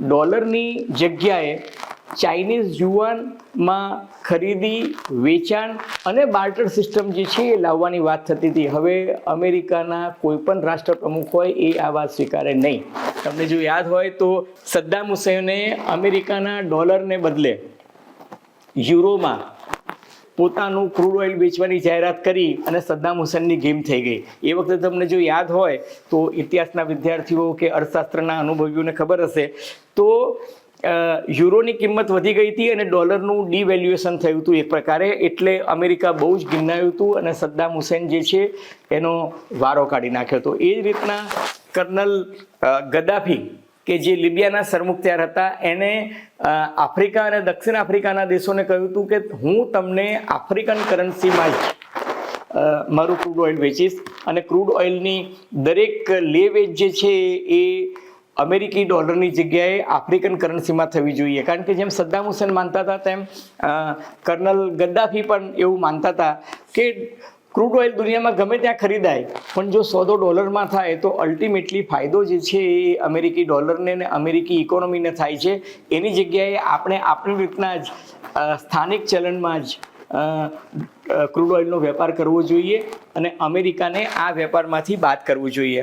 ડોલરની જગ્યાએ ચાઇનીઝ યુઆનમાં ખરીદી, વેચાણ અને બાર્ટર સિસ્ટમ જે છે એ લાવવાની વાત થતી હતી. હવે અમેરિકાના કોઈ પણ રાષ્ટ્ર પ્રમુખ હોય એ આ વાત સ્વીકારે નહીં. તમને જો યાદ હોય તો સદ્દામ હુસૈને અમેરિકાના ડોલરને બદલે યુરોમાં પોતાનું ક્રૂડ ઓઇલ વેચવાની જાહેરાત કરી અને સદ્દામ હુસૈનની ગેમ થઈ ગઈ. એ વખતે તમને જો યાદ હોય તો ઇતિહાસના વિદ્યાર્થીઓ કે અર્થશાસ્ત્રના અનુભવીઓને ખબર હશે તો યુરોની કિંમત વધી ગઈ હતી અને ડોલરનું ડિવેલ્યુએશન થયું હતું એક પ્રકારે. એટલે અમેરિકા બહુ જ ગિન્નાયું હતું અને સદ્દામ હુસૈન જે છે એનો વારો કાઢી નાખ્યો હતો. એ જ રીતના કર્નલ ગદ્દાફી કે જે લિબિયાના સરમુખત્યાર હતા એને આફ્રિકા અને દક્ષિણ આફ્રિકાના દેશોને કહ્યું હતું કે હું તમને આફ્રિકન કરન્સીમાં જ મારું ક્રૂડ ઓઇલ વેચીશ અને ક્રૂડ ઓઇલની દરેક લે વેચ જે છે એ અમેરિકી ડોલરની જગ્યાએ આફ્રિકન કરન્સીમાં થવી જોઈએ. કારણ કે જેમ સદ્દામ હુસૈન માનતા હતા તેમ કર્નલ ગદ્દાફી પણ એવું માનતા હતા કે ક્રૂડ ઓઇલ દુનિયામાં ગમે ત્યાં ખરીદાય પણ જો સોદો ડોલરમાં થાય તો અલ્ટિમેટલી ફાયદો જે છે એ અમેરિકી ડોલરને ને અમેરિકી ઇકોનોમીને થાય છે. એની જગ્યાએ આપણે આપણી રીતના જ સ્થાનિક ચલણમાં જ ક્રૂડ ઓઇલનો વેપાર કરવો જોઈએ અને અમેરિકાને આ વેપારમાંથી બાદ કરવું જોઈએ.